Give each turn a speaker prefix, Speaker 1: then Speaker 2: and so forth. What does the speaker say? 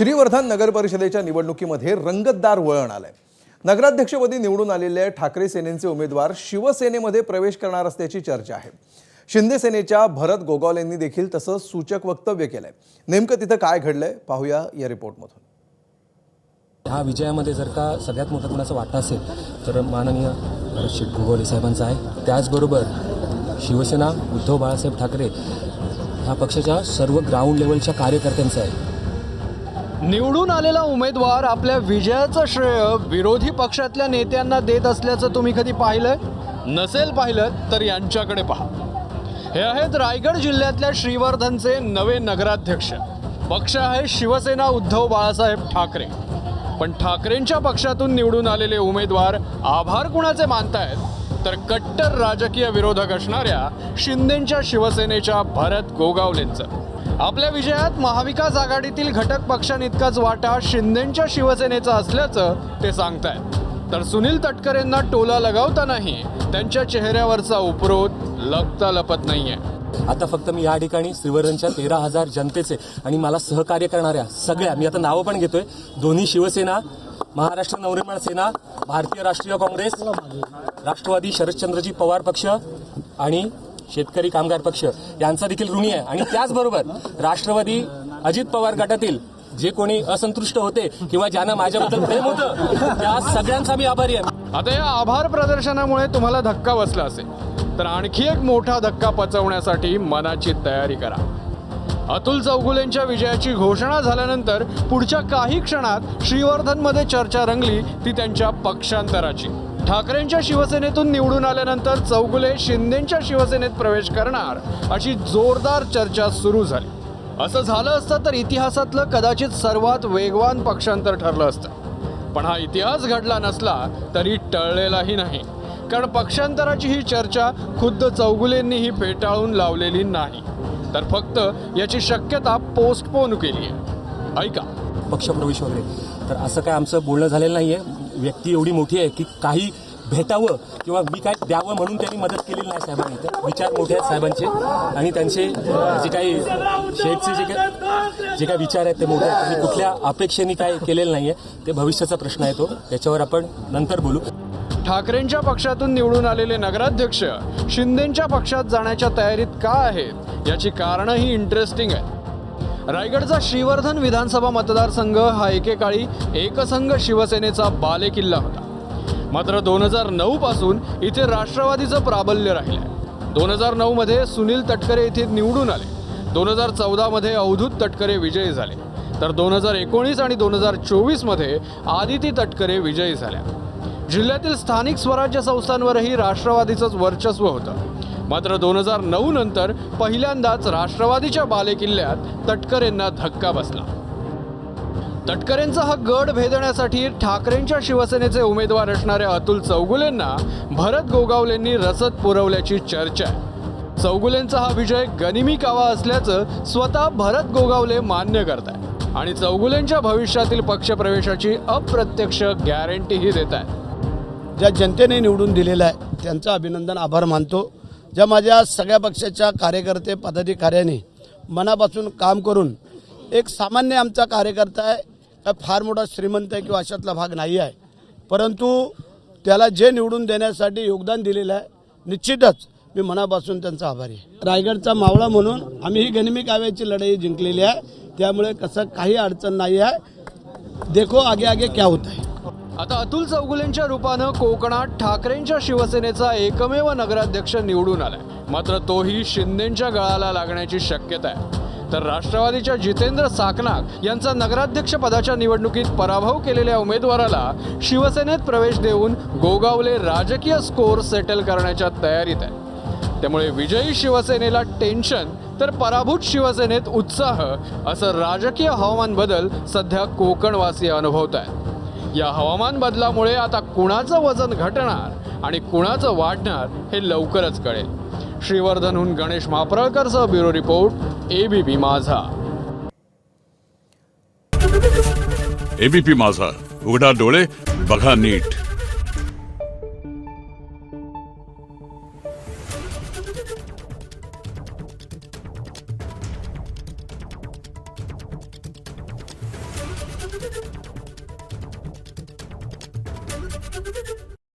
Speaker 1: श्रीवर्धन नगर परिषदेच्या निवडणुकीमध्ये रंगतदार वळण आलंय। नगराध्यक्षपदी निवडून आलेले ठाकरे सेनेचे उमेदवार शिवसेनेमध्ये प्रवेश करणार असल्याची चर्चा आहे। शिंदे सेनेच्या भरत गोगावलेंनी देखील तसंच सूचक वक्तव्य केलंय। नेमकं तिथं काय घडलंय पाहूया या रिपोर्टमधून।
Speaker 2: ह्या विजयामध्ये जर का सगळ्यात मोठा कोणाचा वाटा असेल तर माननीय भरत गोगावले साहेबांचा आहे। त्याचबरोबर शिवसेना उद्धव बाळासाहेब ठाकरे ह्या पक्षाच्या सर्व ग्राउंड लेवलच्या कार्यकर्त्यांचा आहे।
Speaker 3: निवडून आलेला उमेदवार आपल्या विजयाचं श्रेय विरोधी पक्षातल्या नेत्यांना देत असल्याचं तुम्ही कधी पाहिलंय? नसेल पाहिलं तर यांच्याकडे पहा। हे आहेत रायगड जिल्ह्यातल्या श्रीवर्धनचे नवे नगराध्यक्ष। पक्ष आहे शिवसेना उद्धव बाळासाहेब ठाकरे। पण ठाकरेंच्या पक्षातून निवडून आलेले उमेदवार आभार कुणाचे मानतायत तर कट्टर राजकीय विरोधक असणाऱ्या शिंदेंच्या शिवसेनेच्या भरत गोगावलेंचं। आपल्या विजयात महाविकास आघाडीतील घटक पक्षांइतकाच वाटा शिंदेंच्या शिवसेनेचा असल्याचं ते सांगतायत। तर सुनील तटकरेंना टोला लगावतानाही त्यांच्या चेहऱ्यावरचा उपरोध लगता लपत नाहीये।
Speaker 2: आता फक्त मी या ठिकाणी श्रीवर्धनच्या 13,000 जनतेचे आणि मला सहकार्य करणाऱ्या सगळ्या, मी आता नावं पण घेतोय, दोन्ही शिवसेना, महाराष्ट्र नवनिर्माण सेना, भारतीय राष्ट्रीय काँग्रेस, राष्ट्रवादी शरदचंद्रजी पवार पक्ष आणि शेतकरी कामगार पक्ष यांचा देखील ऋणी आहे। आणि त्याचबरोबर राष्ट्रवादी अजित पवार गटातील जे कोणी असंतुष्ट होते किंवा ज्यांना माझ्याबद्दल प्रेम होतं त्या सगळ्यांचा मी आभारी आहे।
Speaker 3: आता या आभार प्रदर्शनामुळे तुम्हाला धक्का बसला असेल तर आणखी एक मोठा धक्का पचवण्यासाठी मनाची तयारी करा। अतुल चौगुलेंच्या विजयाची घोषणा झाल्यानंतर पुढच्या काही क्षणात श्रीवर्धनमध्ये चर्चा रंगली ती त्यांच्या पक्षांतराची। ठाकरेंच्या शिवसेनेतून निवडून आल्यानंतर चौगुले शिंदेंच्या शिवसेनेत प्रवेश करणार अशी जोरदार चर्चा सुरू झाली। असं झालं असतं तर इतिहासातलं कदाचित सर्वात वेगवान पक्षांतर ठरलं असतं। पण हा इतिहास घडला नसला तरी टळलेलाही नाही, कारण पक्षांतराची ही चर्चा खुद्द चौगुलेंनीही फेटाळून लावलेली नाही, तर फक्त याची शक्यता पोस्टपोन केली आहे। ऐका,
Speaker 2: पक्षप्रवेश वगैरे तर असं काय आमचं बोलणं झालेलं नाहीये। व्यक्ती एवढी मोठी आहे की काही भेटावं किंवा मी काय द्यावं म्हणून त्यांनी मदत केलेली नाही साहेबांनी। तर विचार मोठे आहेत साहेबांचे आणि त्यांचे जे काही शेठचे जे काही विचार आहेत ते मोठे आहेत आणि कुठल्या अपेक्षेने काय केलेलं नाहीये, ते भविष्याचा प्रश्न आहे, तो त्याच्यावर आपण नंतर बोलू।
Speaker 3: ठाकरेंच्या पक्षातून निवडून आलेले नगराध्यक्ष शिंदेंच्या पक्षात जाण्याच्या तयारीत का आहेत याची कारणंही इंटरेस्टिंग आहेत। रायगडचा श्रीवर्धन विधानसभा मतदारसंघ हा एकेकाळी एकसंघ शिवसेनेचा बालेकिल्ला होता। मात्र 2009 पासून इथे राष्ट्रवादीचं प्राबल्य राहिलंय। 2009 मध्ये सुनील तटकरे इथे निवडून आले। 2014 मध्ये अवधूत तटकरे विजयी झाले, तर 2019 आणि 2024 मध्ये आदिती तटकरे विजयी झाल्या। जिल्ह्यातील स्थानिक स्वराज्य संस्थांवरही राष्ट्रवादीचंच वर्चस्व होतं। मात्र 2009 नंतर पहिल्यांदाच राष्ट्रवादीच्या बालेकिल्ल्यात तटकरेंना धक्का बसला। तटकरेंचा हा गड भेदण्यासाठी ठाकरेंच्या शिवसेनेचे उमेदवार असणाऱ्या अतुल चौगुलेंना भरत गोगावलेंनी रसद पुरवल्याची चर्चा आहे। चौगुलेंचा हा विजय गनिमी कावा असल्याचं स्वतः भरत गोगावले मान्य करतायत आणि चौगुलेंच्या भविष्यातील पक्षप्रवेशाची अप्रत्यक्ष गॅरंटीही देत आहेत।
Speaker 4: ज्या जनतेने निवडून दिलेलं आहे त्यांचं अभिनंदन, आभार मानतो। ज्या माझ्या सगळ्या पक्षाच्या कार्यकर्ते पदाधिकाऱ्यांनी मनापासून काम करून, एक सामान्य आमचा कार्यकर्ता आहे, फार मोठा श्रीमंत आहे किंवा अशातला भाग नाही आहे, परंतु त्याला जे निवडून देण्यासाठी योगदान दिलेलं आहे, निश्चितच मी मनापासून त्यांचा आभारी आहे। रायगडचा मावळा म्हणून आम्ही ही गनिमी काव्याची लढाई जिंकलेली आहे, त्यामुळे कसं काही अडचण नाही आहे। देखो आगे आगे क्या होता है।
Speaker 3: आता अतुल चौगुलेंच्या रूपानं कोकणात ठाकरेंच्या शिवसेनेचा एकमेव नगराध्यक्ष निवडून आलाय। मात्र तोही शिंदेंच्या गळाला लागण्याची शक्यता आहे। तर राष्ट्रवादीच्या जितेंद्र साकनाक यांचा नगराध्यक्ष पदाच्या निवडणुकीत पराभव केलेल्या उमेदवाराला शिवसेनेत प्रवेश देऊन गोगावले राजकीय स्कोर सेटल करण्याच्या तयारीत आहे। त्यामुळे विजयी शिवसेनेला टेन्शन तर पराभूत शिवसेनेत उत्साह, असं राजकीय हवामान बदल सध्या कोकणवासी अनुभवत आहेत। या हवामान बदलामुळे आता कुणाचं वजन घटणार आणि कुणाचं वाढणार हे लवकरच कळेल। श्रीवर्धनहून गणेश मापरळकरसह ब्युरो रिपोर्ट, एबीपी माझा।
Speaker 5: एबीपी माझा, उघडा डोळे बघा नीट।